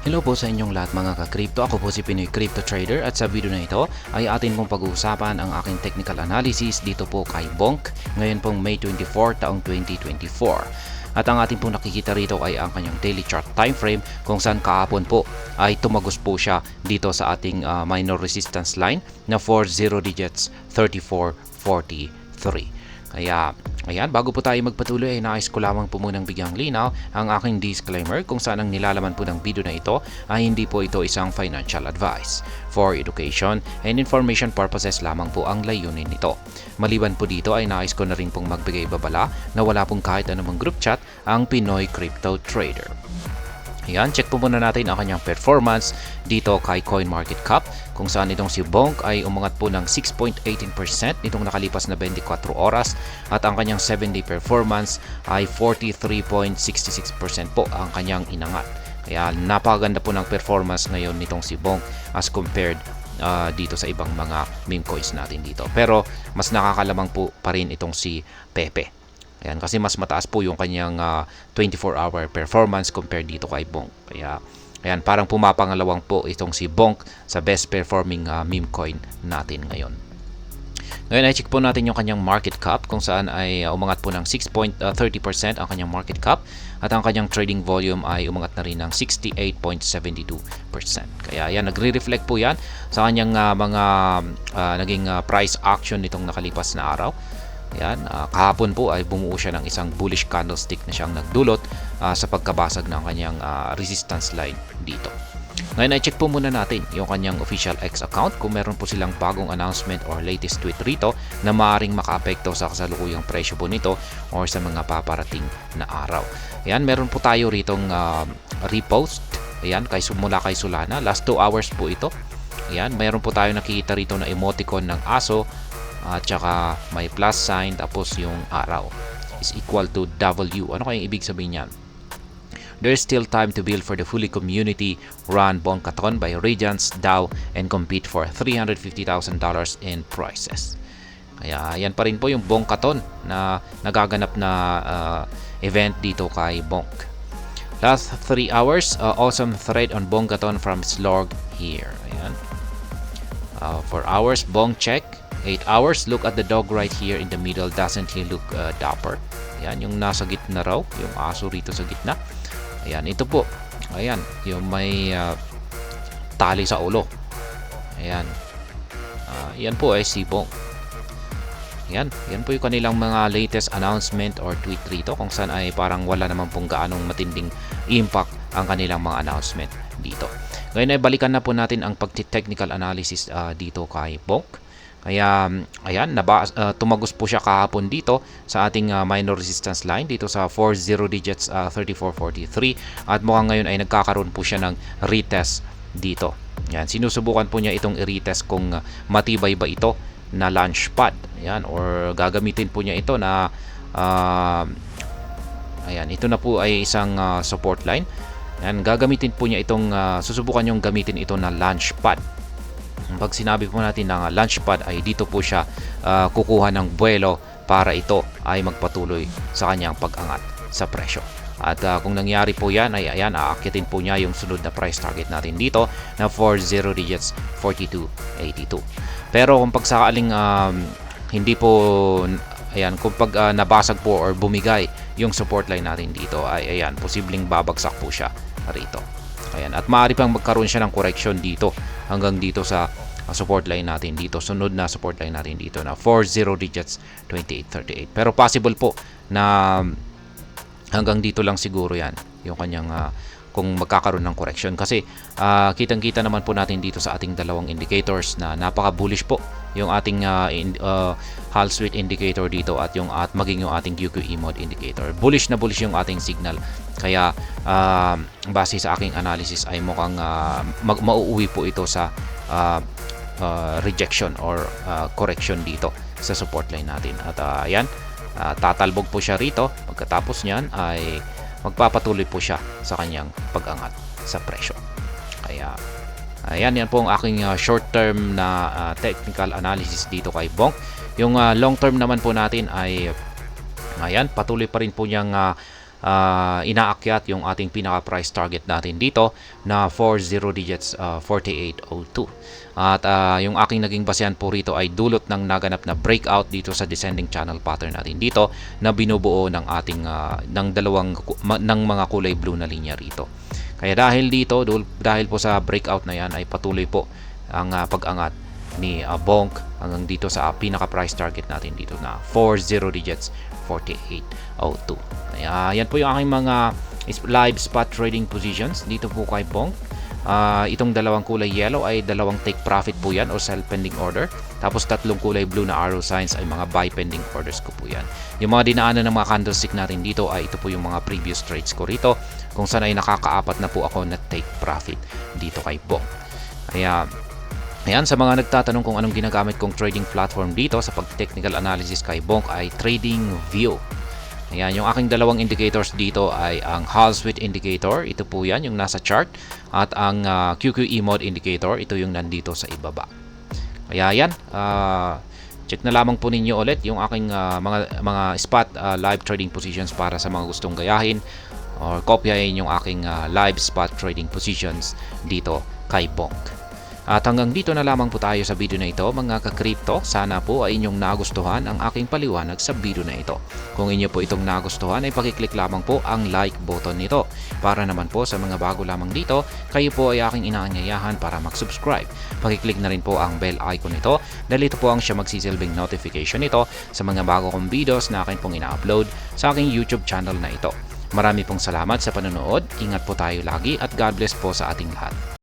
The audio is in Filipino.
Hello po sa inyong lahat mga ka-crypto. Ako po si Pinoy Crypto Trader at sa video na ito ay atin pong pag-uusapan ang aking technical analysis dito po kay Bonk ngayon pong May 24 taong 2024. At ang ating pong nakikita rito ay ang kanyang daily chart time frame kung saan kahapon po ay tumagos po siya dito sa ating minor resistance line na 40 digits 3443. Kaya, ayan, bago po tayo magpatuloy ay nais ko lamang po munang bigyang linaw ang aking disclaimer kung saan ang nilalaman po ng video na ito ay hindi po ito isang financial advice. For education and information purposes lamang po ang layunin nito. Maliban po dito ay nais ko na rin pong magbigay babala na wala pong kahit anumang group chat ang Pinoy Crypto Trader. Ayan, check po muna natin ang kanyang performance dito kay CoinMarketCap kung saan itong si Bonk ay umangat po ng 6.18% nitong nakalipas na 24 oras at ang kanyang 7-day performance ay 43.66% po ang kanyang inangat. Kaya napakaganda po ng performance ngayon nitong si Bonk as compared dito sa ibang mga meme coins natin dito. Pero mas nakakalamang po pa rin itong si Pepe. Ayan, kasi mas mataas po yung kanyang 24-hour performance compared dito kay Bonk. Kaya, ayan, parang pumapangalawang po itong si Bonk sa best performing meme coin natin ngayon. Ngayon ay check po natin yung kanyang market cap kung saan ay umangat po ng 6.30% ang kanyang market cap at ang kanyang trading volume ay umangat na rin ng 68.72%. Kaya yan, nagre-reflect po yan sa kanyang mga naging price action nitong nakalipas na araw. Yan, kahapon po ay bumuo siya ng isang bullish candlestick na siyang nagdulot sa pagkabasag ng kanyang resistance line dito. Ngayon ay check po muna natin yung kanyang official X account kung meron po silang bagong announcement or latest tweet rito na maaaring makaapekto sa kasalukuyang presyo po nito or sa mga paparating na araw. Yan, meron po tayo ritong repost. Ayan, mula kay Solana. Last 2 hours po ito. Ayan, meron po tayo nakikita rito na emoticon ng aso at saka may plus sign tapos yung araw is equal to W. Ano kayang ibig sabihin yan? There's still time to build for the fully community run Bonkathon by Radiance DAO and compete for $350,000 in prizes. Kaya yan pa rin po yung Bonkathon na nagaganap na event dito kay Bonk. Last 3 hours, awesome thread on Bonkathon from Slorg here. Ayan. 4 hours, Bonk check. 8 hours, look at the dog right here in the middle. Doesn't he look dapper? Ayan, yung nasa gitna raw, yung aso rito sa gitna. Ayan, ito po. Ayan, yung may tali sa ulo. Ayan. Yan po ay si Bonk. Ayan, yan po yung kanilang mga latest announcement or tweet rito kung saan ay parang wala naman pong gaanong matinding impact ang kanilang mga announcement dito. Ngayon ay balikan na po natin ang pag-technical analysis dito kay Bonk. Kaya ayan, tumagos po siya kahapon dito sa ating minor resistance line dito sa 40 digits 3443 at mukhang ngayon ay nagkakaroon po siya ng retest dito. Yan, sinusubukan po niya itong i-retest kung matibay ba ito na launch pad. Yan, or gagamitin po niya ito na ayan, ito na po ay isang support line. Yan, gagamitin po niya itong susubukan niyong gamitin ito na launch pad. Pag sinabi po natin na launchpad ay dito po siya kukuha ng buwelo para ito ay magpatuloy sa kanyang pag-angat sa presyo. At kung nangyari po yan ay ayan, aakyatin po niya yung sunod na price target natin dito na 40 digits 4282. Pero kung pagsakaling hindi po ayan, kung pag nabasag po or bumigay yung support line natin dito ay ayan, posibleng babagsak po siya rito. Ayan, at maaari pang magkaroon siya ng correction dito hanggang dito sa support line natin dito, sunod na support line natin dito na 40 digits 2838. Pero possible po na hanggang dito lang siguro yan yung kanyang kung magkakaroon ng correction kasi kitang-kita naman po natin dito sa ating dalawang indicators na napaka-bullish po yung ating Hall Street indicator dito at maging yung ating QQE mode indicator. Bullish na bullish yung ating signal. Kaya base sa aking analysis ay mukhang mauuwi po ito sa rejection or correction dito sa support line natin. At ayan, tatalbog po siya rito. Pagkatapos niyan ay magpapatuloy po siya sa kanyang pag-angat sa presyo. Kaya ayan, yan po ang aking short term na technical analysis dito kay Bonk. Yung long term naman po natin ay ayan, patuloy pa rin po niyang inaakyat yung ating pinaka price target natin dito na 40 digits, 4802. At yung aking naging basehan po rito ay dulot ng naganap na breakout dito sa descending channel pattern natin dito na binubuo ng ating ng mga kulay blue na linya rito. Kaya dahil po sa breakout na yan ay patuloy po ang pag-angat ni Bonk hanggang dito sa pinaka price target natin dito na 40 digits, 4802. Kaya yan po yung aking mga live spot trading positions dito po kay Bonk. Itong dalawang kulay yellow ay dalawang take profit po yan o sell pending order. Tapos tatlong kulay blue na arrow signs ay mga buy pending orders ko po yan. Yung mga dinaanan ng mga candlestick natin dito ay ito po yung mga previous trades ko rito, kung saan ay nakakaapat na po ako na take profit dito kay Bonk. Kaya ayan, sa mga nagtatanong kung anong ginagamit kong trading platform dito sa pag-technical analysis kay Bonk ay TradingView. Ayan, yung aking dalawang indicators dito ay ang Hall Sweet Indicator, ito po yan, yung nasa chart, at ang QQE Mode Indicator, ito yung nandito sa ibaba. Kaya yan, check na lamang po ninyo ulit yung aking mga spot live trading positions para sa mga gustong gayahin or kopyahin yung aking live spot trading positions dito kay Bonk. At hanggang dito na lamang po tayo sa video na ito mga ka-crypto. Sana po ay inyong nagustuhan ang aking paliwanag sa video na ito. Kung inyo po itong nagustuhan ay pakiclick lamang po ang like button nito. Para naman po sa mga bago lamang dito, kayo po ay aking inaanyayahan para mag-subscribe. Pakiclick na rin po ang bell icon nito dahil ito po ang siya magsisilbing notification nito sa mga bago kong videos na akin pong ina-upload sa aking YouTube channel na ito. Marami pong salamat sa panonood. Ingat po tayo lagi at God bless po sa ating lahat.